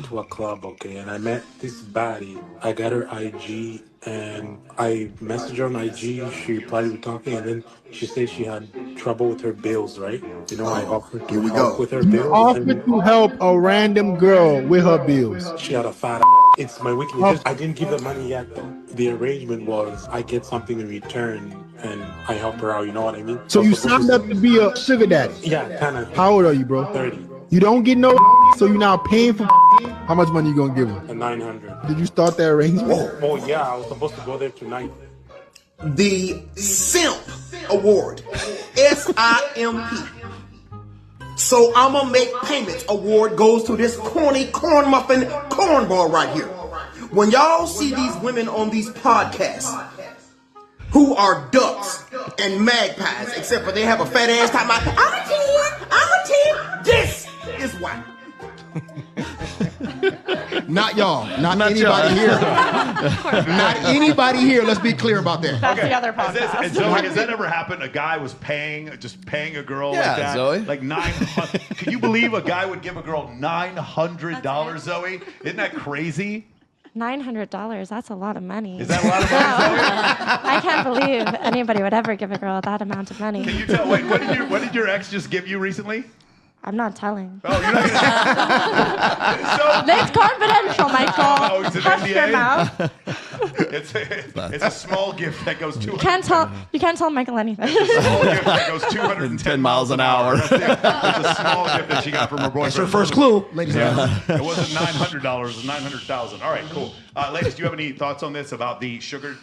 to a club, okay, and I met this baddie. I got her IG, and I messaged her on IG. She replied, we were talking, and then she said she had trouble with her bills, right? You know, I offered to help with her bills. Offered to help a random girl with her bills. She had a fat It's my weakness. I didn't give the money yet, though. The arrangement was I get something in return, and I help her out, you know what I mean? So you signed up to be a sugar daddy? Yeah, kind of. How old are you, bro? 30. You don't get no, so you're now paying for. How much money you gonna give him? 900. Did you start that arrangement? Oh yeah, I was supposed to go there tonight. The Simp Award, SIMP. So I'ma make payments award goes to this corny corn muffin cornball right here. When y'all see these women on these podcasts who are ducks and magpies, except for they have a fat ass talking about, I'm a team, this is why. Not y'all. Not anybody here. Not anybody here. Let's be clear about that. That's the other podcast. Zoe, has that ever happened? A guy was paying a girl like that? Zoe. Like $900. Can you believe a guy would give a girl $900, Zoe? Isn't that crazy? $900, that's a lot of money. Is that a lot of money, Zoe? I can't believe anybody would ever give a girl that amount of money. Can you tell? Wait, what did your ex just give you recently? I'm not telling. Oh, you're not gonna... It's confidential, Michael. Oh, it's an Hush your NDA? mouth. It's a small gift that goes 200. You can't tell Michael anything. It's a small gift that goes 210 miles an hour. That's it. It's a small gift that she got from her boyfriend. That's your first clue, ladies and gentlemen. It wasn't $900. It was $900,000. All right, cool. Ladies, do you have any thoughts on this about the sugar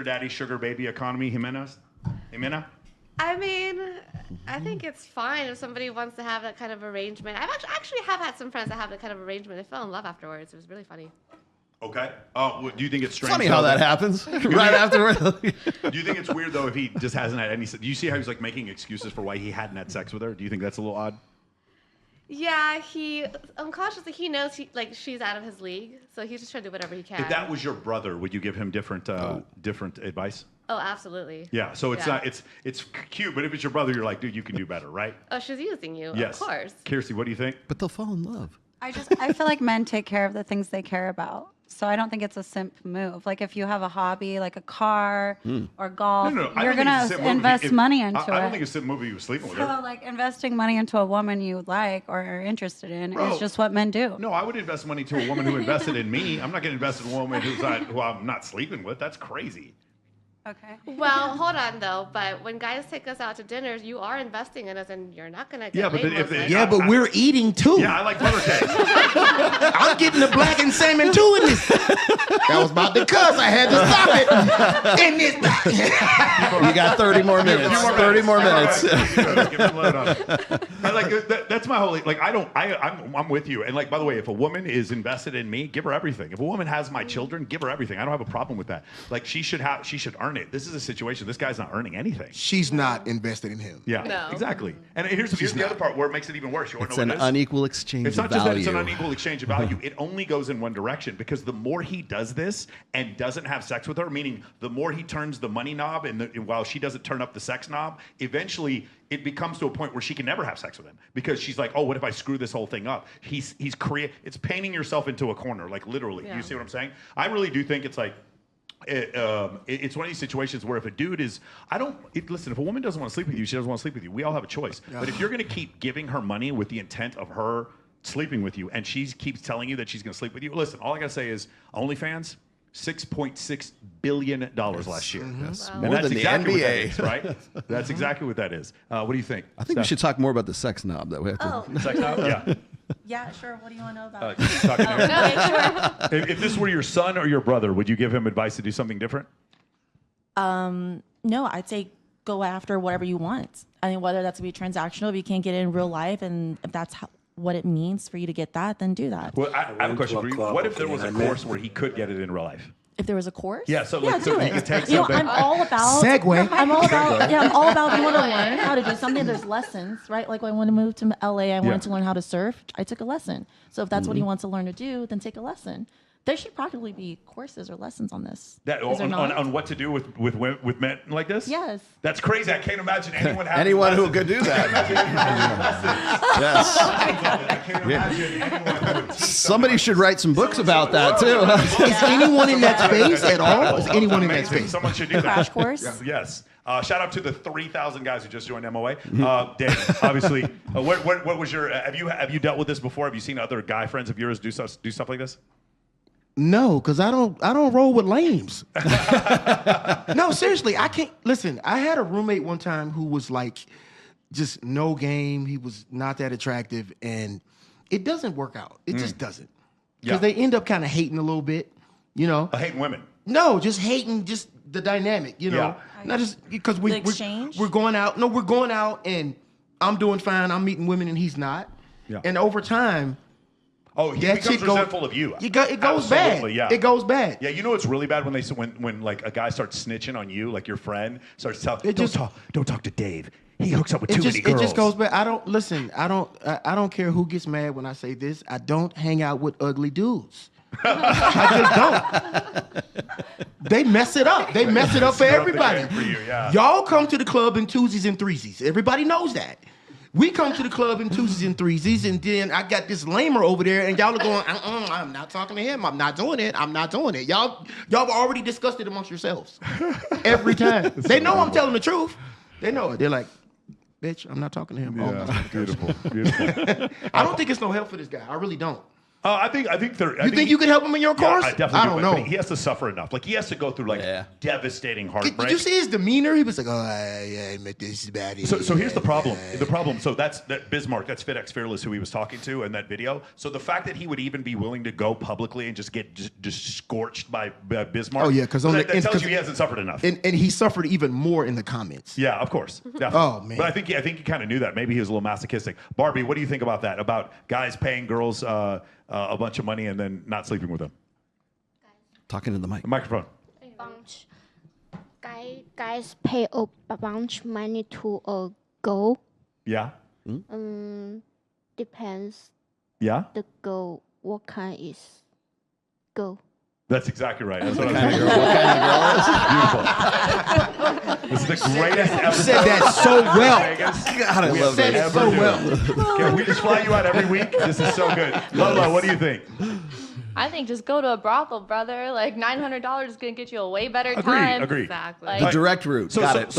daddy, sugar baby economy, Jimena? I mean, I think it's fine if somebody wants to have that kind of arrangement. I've actually have had some friends that have that kind of arrangement. They fell in love afterwards. It was really funny. Okay. Do you think it's strange? Funny how that happens right after. Do you think it's weird though if he just hasn't had any? Do you see how he's like making excuses for why he hadn't had sex with her? Do you think that's a little odd? Yeah, he unconsciously he knows she's out of his league, so he's just trying to do whatever he can. If that was your brother, would you give him different advice? Oh, absolutely. Yeah. So it's not it's cute, but if it's your brother, you're like, dude, you can do better, right? Oh, she's using you. Yes. Of course. Kirsty, what do you think? But they'll fall in love. I feel like men take care of the things they care about. So I don't think it's a simp move. Like if you have a hobby, like a car or golf, you're going to invest money into it. I don't think it's a simp move if you were sleeping with her. So like investing money into a woman you like or are interested in is just what men do. No, I would invest money to a woman who invested in me. I'm not going to invest in a woman who I'm not sleeping with. That's crazy. Okay. Well, hold on though. But when guys take us out to dinners, you are investing in us, and you're not gonna get. Yeah, but but we're eating too. Yeah, I like butter cake. I'm getting the black and salmon too in this. That was about the cuss. I had to stop it in this. You got 30 more minutes. 30 more minutes. That's my whole like. I'm with you. And like, by the way, if a woman is invested in me, give her everything. If a woman has my children, give her everything. I don't have a problem with that. Like she should earn it. This is a situation. This guy's not earning anything. She's not invested in him. Yeah, no. Exactly. And here's the other part where it makes it even worse. You want It's to know an what it is? unequal exchange It's of not just value. that it's an unequal exchange of value. It only goes in one direction because the more he does this and doesn't have sex with her, meaning the more he turns the money knob and while she doesn't turn up the sex knob, eventually it becomes to a point where she can never have sex with him because she's like, oh, what if I screw this whole thing up? It's painting yourself into a corner, like literally. Yeah. You see what I'm saying? I really do think it's like, it's one of these situations where if a dude is, listen, if a woman doesn't want to sleep with you, she doesn't want to sleep with you. We all have a choice. Yeah. But if you're going to keep giving her money with the intent of her sleeping with you and she keeps telling you that she's going to sleep with you, listen, all I got to say is OnlyFans, $6.6 billion last year. Yes. Wow. More than the exactly NBA. Is, right? That's exactly what that is. What do you think? I think we should talk more about the sex knob that we have to. Sex knob? Yeah. Yeah, sure. What do you want to know about? Okay, sure. If this were your son or your brother, would you give him advice to do something different? No, I'd say go after whatever you want. I mean, whether that's going to be transactional, if you can't get it in real life, and if that's what it means for you to get that, then do that. Well, I have a question for you. What if there was a course where he could get it in real life? If there was a course, do it. Could take something. I'm all about segue. I'm all about I'm all about. If you want to learn how to do something, there's lessons, right? Like when I wanted to move to LA, I wanted to learn how to surf. I took a lesson. So if that's what he wants to learn to do, then take a lesson. There should practically be courses or lessons on this. That on what to do with men like this? Yes. That's crazy. I can't imagine anyone having Anyone who lessons. could do that. Yes. I can't imagine anyone who would teach Somebody should write some books about that too. Is anyone in that space at all? Is anyone in that Amazing. space? Someone should do that. Crash course. Yes. Shout out to the 3,000 guys who just joined MOA. Dave, obviously, what was your? Have you dealt with this before? Have you seen other guy friends of yours do stuff like this? No, because I don't roll with lames. No, seriously, I can't. Listen, I had a roommate one time who was like, just no game. He was not that attractive, and it doesn't work out. It just doesn't. Because they end up kind of hating a little bit, you know. Hating women. No, just hating just the dynamic, you know. Yeah. Not just because The exchange? we're going out. No, we're going out, and I'm doing fine. I'm meeting women, and he's not. Yeah. And over time. Oh, he becomes resentful of you. It goes Absolutely, bad. Yeah. It goes bad. Yeah, you know what's really bad when like a guy starts snitching on you, like your friend starts telling, don't talk to Dave. He hooks up with too many girls. It just goes bad. I don't care who gets mad when I say this. I don't hang out with ugly dudes. I just don't. They mess it up. They mess it up for everybody. For you, yeah. Y'all come to the club in twosies and threesies. Everybody knows that. We come to the club in twosies and threesies, and then I got this lamer over there, and y'all are going, I'm not talking to him. I'm not doing it. I'm not doing it. Y'all already discussed it amongst yourselves. Every time. They know I'm telling the truth. They know it. They're like, bitch, I'm not talking to him. Yeah, beautiful. I don't think it's no help for this guy. I really don't. I think You think you can help him in your course? I definitely I don't know. But he has to suffer enough. Like he has to go through devastating heartbreak. Did you see his demeanor? He was like, I met this baddie. So here's the problem. The problem. So that's Bismarck. That's FitX Fearless who he was talking to in that video. So the fact that he would even be willing to go publicly and just get just scorched by Bismarck. Oh yeah, because that tells you he hasn't suffered enough. And he suffered even more in the comments. Yeah, of course. Definitely. Oh man. But I think he kind of knew that. Maybe he was a little masochistic. Barbie, what do you think about that? About guys paying girls a bunch of money and then not sleeping with them? Talking to the mic. Microphone. Guys pay a bunch money to a girl. Yeah. Depends. Yeah. The girl, what kind is girl? That's exactly right. That's what What I'm kind saying. of girl? Beautiful. This is the greatest episode. You said that so well. God, I love said this. it so well. Can we just fly you out every week? This is so good. Lola, what do you think? I think just go to a brothel, brother. Like $900 is gonna get you a way better time. Agreed. Exactly. Like, The direct route. Got it.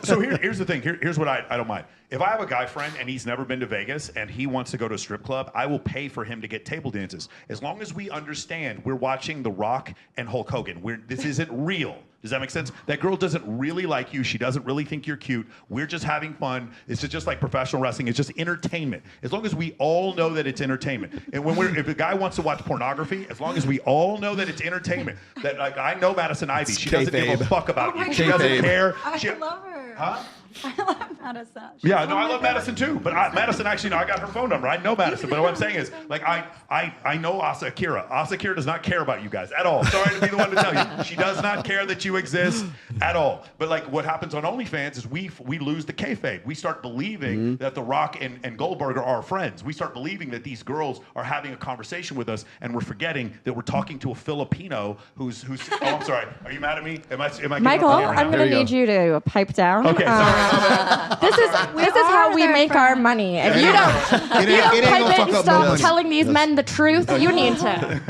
So here's the thing. Here's what I don't mind. If I have a guy friend and he's never been to Vegas and he wants to go to a strip club, I will pay for him to get table dances. As long as we understand we're watching The Rock and Hulk Hogan. This isn't real. Does that make sense? That girl doesn't really like you. She doesn't really think you're cute. We're just having fun. It's just like professional wrestling. It's just entertainment. As long as we all know that it's entertainment. And if a guy wants to watch pornography, as long as we all know that it's entertainment. That like I know Madison Ivy. She doesn't give a fuck about you. She doesn't care. I love her. Huh? I love Madison. Yeah, no, I love Madison too. But Madison actually, I got her phone number. I know Madison. But what I'm saying is, like, I know Asa Akira. Asa Akira does not care about you guys at all. Sorry to be the one to tell you. She does not care that you exist at all. But like, what happens on OnlyFans is we lose the kayfabe. We start believing that The Rock and Goldberg are our friends. We start believing that these girls are having a conversation with us, and we're forgetting that we're talking to a Filipino who's. Oh, I'm sorry. Are you mad at me? Am I? Michael, I'm going to need you to pipe down. Okay, sorry. This is how we make our money. If you don't pipe it and stop telling these men the truth, you need to.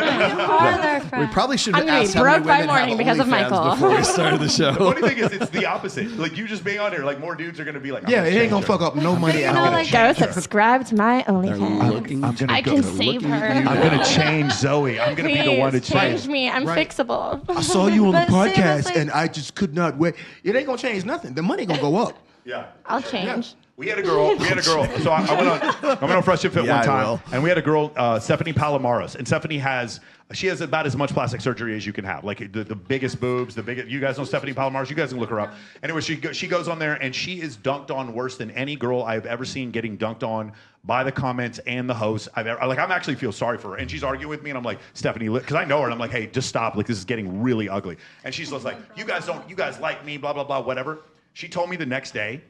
We probably should have I'm gonna asked be how many broke by women morning have because of OnlyFans Michael. before we started the show. The funny thing is, it's the opposite. Like you just being on here, like more dudes are gonna be like, Yeah, it ain't gonna fuck up no money at all. Go subscribe to my OnlyFans. I can save her. I'm gonna change Zoe. I'm gonna be the one to change me. I'm fixable. I saw you on the But podcast, seriously- and I just could not wait. It ain't gonna change nothing. The money gonna go up. Yeah. I'll change. We had a girl. So I went on Fresh and Fit Yeah, one I time, will. and we had a girl, Stephanie Palomares, and Stephanie has about as much plastic surgery as you can have, like the biggest boobs, the biggest. You guys know Stephanie Palomares. You guys can look her up. Anyway, she goes on there, and she is dunked on worse than any girl I've ever seen getting dunked on by the comments and the hosts. I'm actually feel sorry for her, and she's arguing with me, and I'm like, Stephanie, because I know her, and I'm like, hey, just stop. Like this is getting really ugly. And she's just like, you guys like me, blah blah blah, whatever. She told me the next day.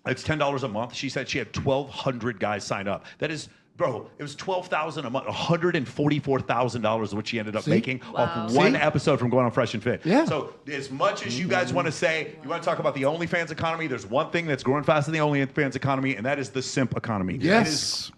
It's $10 a month. She said she had 1,200 guys sign up. That is Bro, it was $12,000 a month, $144,000 is what she ended up making off one episode from going on Fresh and Fit. Yeah. So as much as you guys want to say, you want to talk about the OnlyFans economy, there's one thing that's growing faster than the OnlyFans economy, and that is the simp economy. Yes.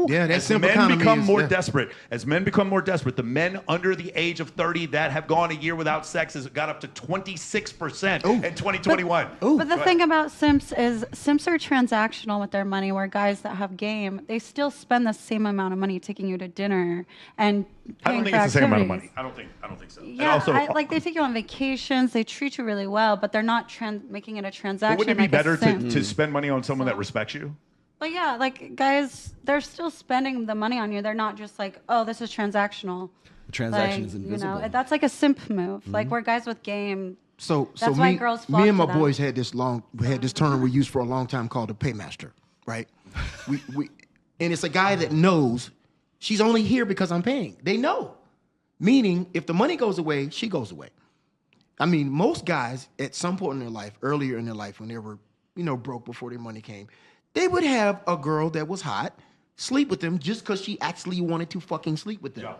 Yeah, that simp men economy become is- more yeah. desperate, as men become more desperate, the men under the age of 30 that have gone a year without sex has got up to 26% in 2021. But the thing about simps is simps are transactional with their money, where guys that have game, they still spend the same amount of money taking you to dinner and I paying don't think for it's the same amount of activities. money. I don't think so. And Yeah, also, like they take you on vacations, they treat you really well, but they're not making it a transaction. but wouldn't it be like better a simp. to spend money on someone that respects you? But yeah, like guys, they're still spending the money on you. They're not just like, oh, this is transactional. The transaction Like, is invisible. You know, that's like a simp move. Like we're guys with game. So That's why me, girls flock me and to my them. boys had this term we used for a long time called the paymaster, right? we and it's a guy that knows she's only here because I'm paying. They know. Meaning, if the money goes away, she goes away. I mean, most guys at some point in their life, earlier in their life, when they were, broke before their money came, they would have a girl that was hot, sleep with them just because she actually wanted to fucking sleep with them.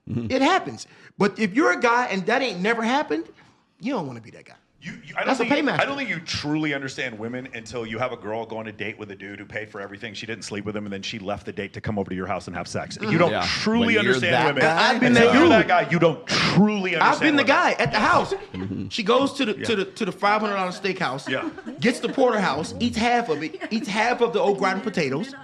Yeah. It happens. But if you're a guy and that ain't never happened, you don't want to be that guy. That's a paymaster. I don't think you truly understand women until you have a girl go on a date with a dude who paid for everything. She didn't sleep with him, and then she left the date to come over to your house and have sex. You don't truly understand women. I've been Until that you're dude. that guy. You don't truly understand. I've been the women. guy at the house. She goes to the $500 steakhouse. Yeah. Gets the porterhouse. Eats half of it. Eats half of the au gratin potatoes.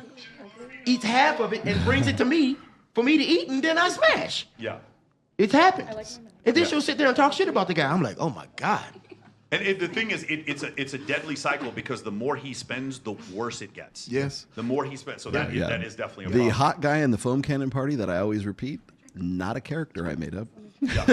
Eats half of it and brings it to me for me to eat, and then I smash. Yeah. It's happened. And then she'll sit there and talk shit about the guy. I'm like, oh my god. And the thing is, it's a deadly cycle because the more he spends, the worse it gets. Yes. The more he spends. So that is definitely a the problem. hot guy in the foam cannon party that I always repeat. Not a character I made up. Yeah.